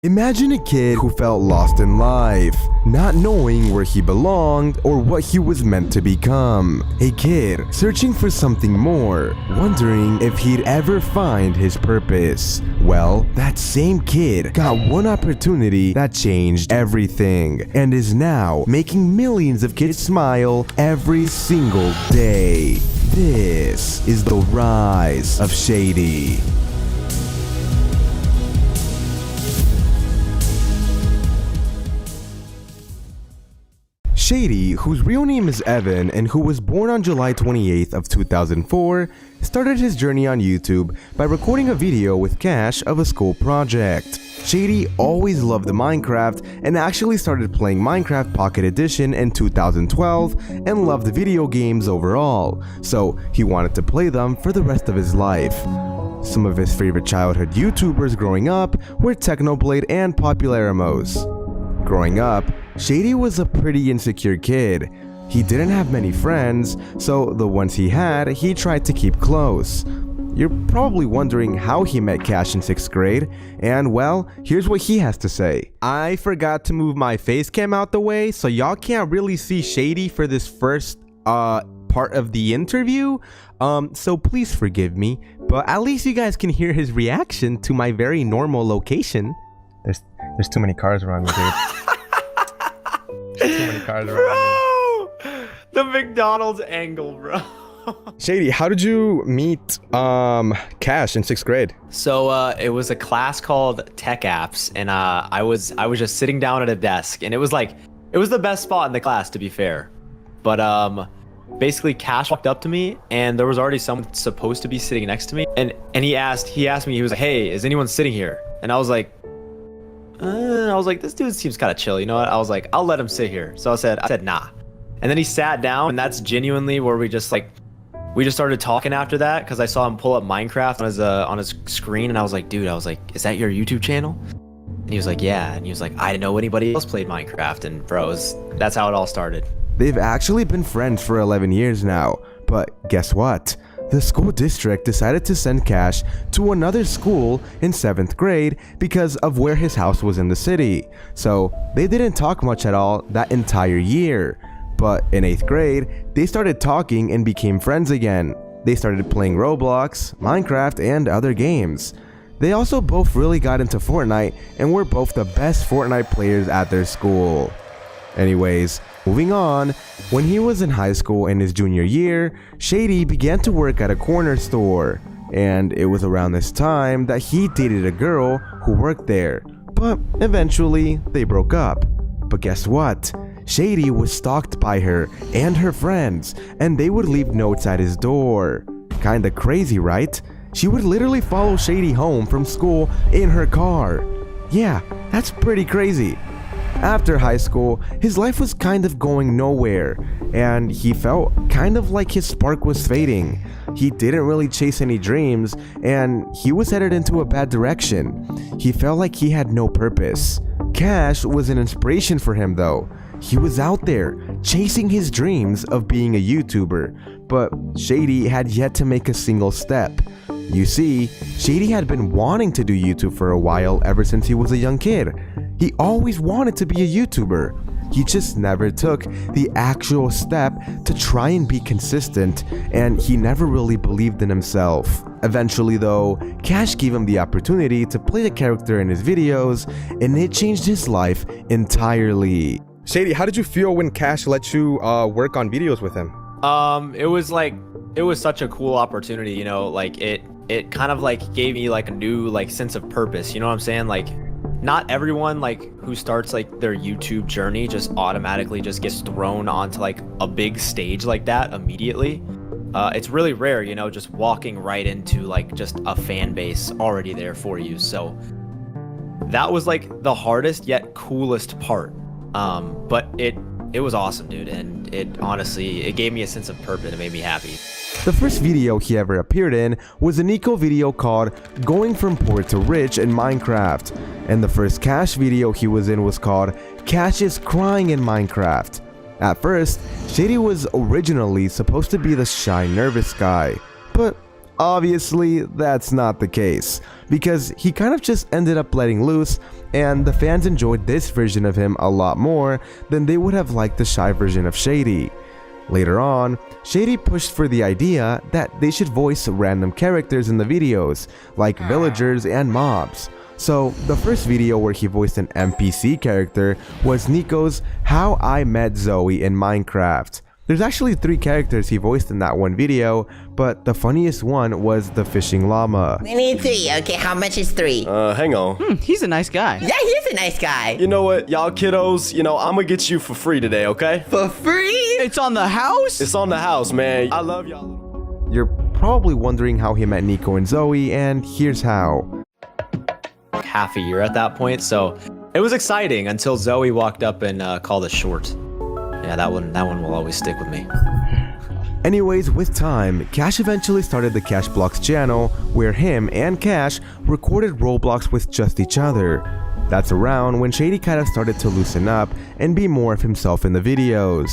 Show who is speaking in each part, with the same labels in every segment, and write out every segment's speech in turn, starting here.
Speaker 1: Imagine a kid who felt lost in life, not knowing where he belonged or what he was meant to become. A kid searching for something more, wondering if he'd ever find his purpose. Well, that same kid got one opportunity that changed everything and is now making millions of kids smile every single day. This is the rise of Shady. Shady, whose real name is Evan and who was born on July 28th of 2004, started his journey on YouTube by recording a video with Cash of a school project. Shady always loved Minecraft and actually started playing Minecraft Pocket Edition in 2012 and loved video games overall, so he wanted to play them for the rest of his life. Some of his favorite childhood YouTubers growing up were Technoblade and Popularamos. Growing up, Shady was a pretty insecure kid. He didn't have many friends, so the ones he had, he tried to keep close. You're probably wondering how he met Cash in 6th grade, and well, here's what he has to say. I forgot to move my face cam out the way, so y'all can't really see Shady for this first part of the interview, so please forgive me, but at least you guys can hear his reaction to my very normal location. There's too many cars around me, dude. There's too many cars around
Speaker 2: me. The McDonald's angle, bro.
Speaker 1: Shady, how did you meet Cash in 6th grade?
Speaker 2: So it was a class called Tech Apps, and I was just sitting down at a desk, and it was the best spot in the class, to be fair. But basically Cash walked up to me, and there was already someone supposed to be sitting next to me, and he asked me, he was like, "Hey, is anyone sitting here?" And I was like, this dude seems kind of chill, you know what? I was like, I'll let him sit here. So I said, nah. And then he sat down, and that's genuinely where we just started talking after that, because I saw him pull up Minecraft on his screen, and I was like, is that your YouTube channel? And he was like, yeah. And he was like, I didn't know anybody else played Minecraft, and bros, that's how it all started.
Speaker 1: They've actually been friends for 11 years now, but guess what? The school district decided to send Cash to another school in 7th grade because of where his house was in the city. So they didn't talk much at all that entire year. But in 8th grade, they started talking and became friends again. They started playing Roblox, Minecraft, and other games. They also both really got into Fortnite and were both the best Fortnite players at their school. Anyways, moving on, when he was in high school in his junior year, Shady began to work at a corner store, and it was around this time that he dated a girl who worked there, but eventually they broke up. But guess what? Shady was stalked by her and her friends, and they would leave notes at his door. Kinda crazy, right? She would literally follow Shady home from school in her car. Yeah, that's pretty crazy. After high school, his life was kind of going nowhere, and he felt kind of like his spark was fading. He didn't really chase any dreams, and he was headed into a bad direction. He felt like he had no purpose. Cash was an inspiration for him though. He was out there, chasing his dreams of being a YouTuber, but Shady had yet to make a single step. You see, Shady had been wanting to do YouTube for a while ever since he was a young kid. He always wanted to be a YouTuber. He just never took the actual step to try and be consistent, and he never really believed in himself. Eventually though, Cash gave him the opportunity to play a character in his videos, and it changed his life entirely. Shady, how did you feel when Cash let you work on videos with him?
Speaker 2: It was such a cool opportunity, you know, like it kind of like gave me like a new like sense of purpose, you know what I'm saying? Like, not everyone like who starts like their YouTube journey just automatically just gets thrown onto like a big stage like that immediately. It's really rare, you know, just walking right into like just a fan base already there for you. So that was like the hardest yet coolest part. But it was awesome, dude, and it honestly gave me a sense of purpose. It made me happy.
Speaker 1: The first video he ever appeared in was an eco video called Going From Poor to Rich in Minecraft, and the first Cash video he was in was called Cash is Crying in Minecraft. At first, Shady was originally supposed to be the shy, nervous guy, but obviously that's not the case, because he kind of just ended up letting loose and the fans enjoyed this version of him a lot more than they would have liked the shy version of Shady. Later on, Shady pushed for the idea that they should voice random characters in the videos, like villagers and mobs. So, the first video where he voiced an NPC character was Nico's How I Met Zoe in Minecraft. There's actually 3 characters he voiced in that one video, but the funniest one was the fishing llama.
Speaker 3: We need 3, okay? How much is 3?
Speaker 4: Hang on.
Speaker 5: He's a nice guy.
Speaker 3: Yeah, he's a nice guy.
Speaker 4: You know what, y'all kiddos, I'm gonna get you for free today, okay?
Speaker 3: For free?
Speaker 5: It's on the house?
Speaker 4: It's on the house, man. I love y'all.
Speaker 1: You're probably wondering how he met Nico and Zoe, and here's how.
Speaker 2: Half a year at that point, so it was exciting until Zoe walked up and called us short. Yeah, that one will always stick with me.
Speaker 1: Anyways, with time, Cash eventually started the Cash Blocks channel, where him and Cash recorded Roblox with just each other. That's around when Shady kind of started to loosen up and be more of himself in the videos.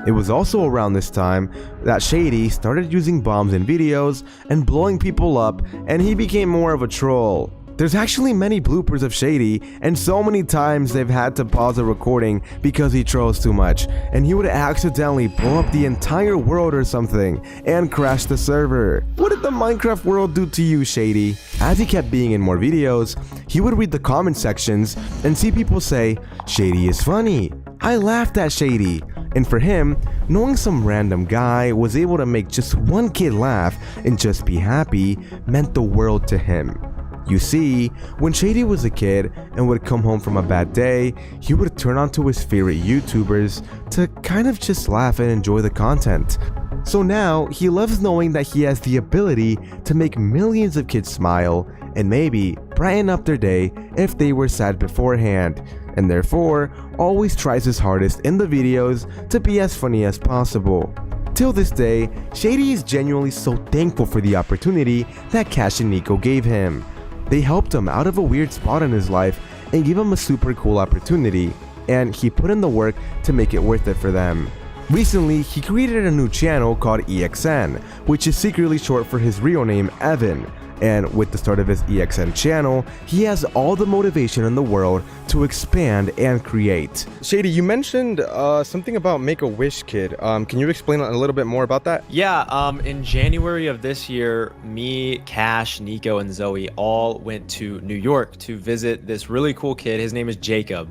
Speaker 1: It was also around this time that Shady started using bombs in videos and blowing people up, and he became more of a troll. There's actually many bloopers of Shady, and so many times they've had to pause a recording because he trolls too much, and he would accidentally blow up the entire world or something and crash the server. What did the Minecraft world do to you, Shady? As he kept being in more videos, he would read the comment sections and see people say, "Shady is funny. I laughed at Shady." And for him, knowing some random guy was able to make just one kid laugh and just be happy meant the world to him. You see, when Shady was a kid and would come home from a bad day, he would turn on to his favorite YouTubers to kind of just laugh and enjoy the content. So now, he loves knowing that he has the ability to make millions of kids smile and maybe brighten up their day if they were sad beforehand, and therefore always tries his hardest in the videos to be as funny as possible. Till this day, Shady is genuinely so thankful for the opportunity that Cash and Nico gave him. They helped him out of a weird spot in his life and gave him a super cool opportunity, and he put in the work to make it worth it for them. Recently, he created a new channel called EXN, which is secretly short for his real name, Evan. And with the start of his EXN channel, he has all the motivation in the world to expand and create.
Speaker 6: Shady, you mentioned something about Make-A-Wish Kid. Can you explain a little bit more about that?
Speaker 2: Yeah, in January of this year, me, Cash, Nico, and Zoe all went to New York to visit this really cool kid. His name is Jacob.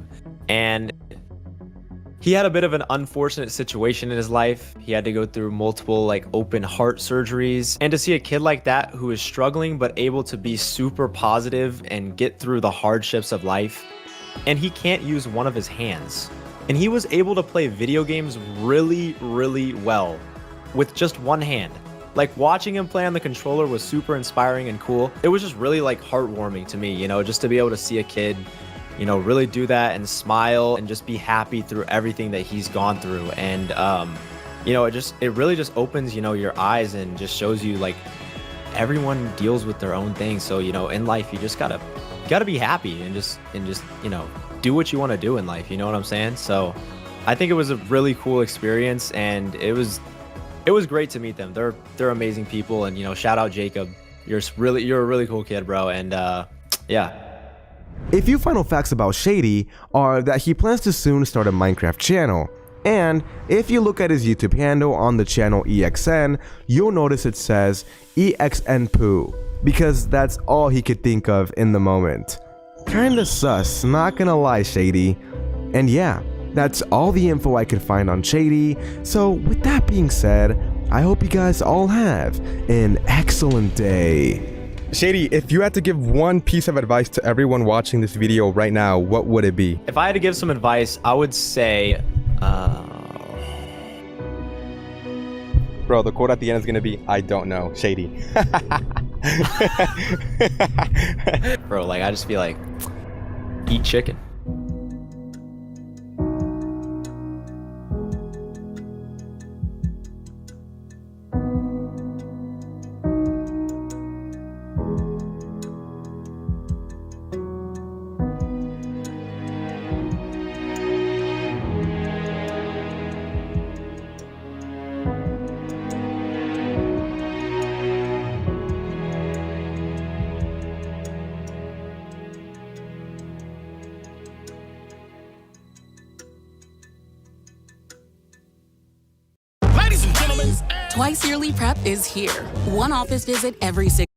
Speaker 2: And he had a bit of an unfortunate situation in his life. He had to go through multiple open heart surgeries. And to see a kid like that who is struggling but able to be super positive and get through the hardships of life, and he can't use one of his hands. And he was able to play video games really, really well with just one hand. Watching him play on the controller was super inspiring and cool. It was just really heartwarming to me, just to be able to see a kid really do that and smile and just be happy through everything that he's gone through. And it really just opens your eyes and just shows you everyone deals with their own things. So in life you just gotta be happy and just do what you want to do in life, you know what I'm saying? So I think it was a really cool experience, and it was great to meet them. They're amazing people, and shout out Jacob. You're a really cool kid, bro. And yeah.
Speaker 1: A few final facts about Shady are that he plans to soon start a Minecraft channel, and if you look at his YouTube handle on the channel EXN, you'll notice it says EXN Poo, because that's all he could think of in the moment. Kinda sus, not gonna lie, Shady. And yeah, that's all the info I could find on Shady, so with that being said, I hope you guys all have an excellent day.
Speaker 6: Shady, if you had to give one piece of advice to everyone watching this video right now, what would it be?
Speaker 2: If I had to give some advice, I would say,
Speaker 6: Bro, the quote at the end is gonna be, "I don't know, Shady."
Speaker 2: bro, I just feel eat chicken.
Speaker 7: Twice yearly prep is here. One office visit every 6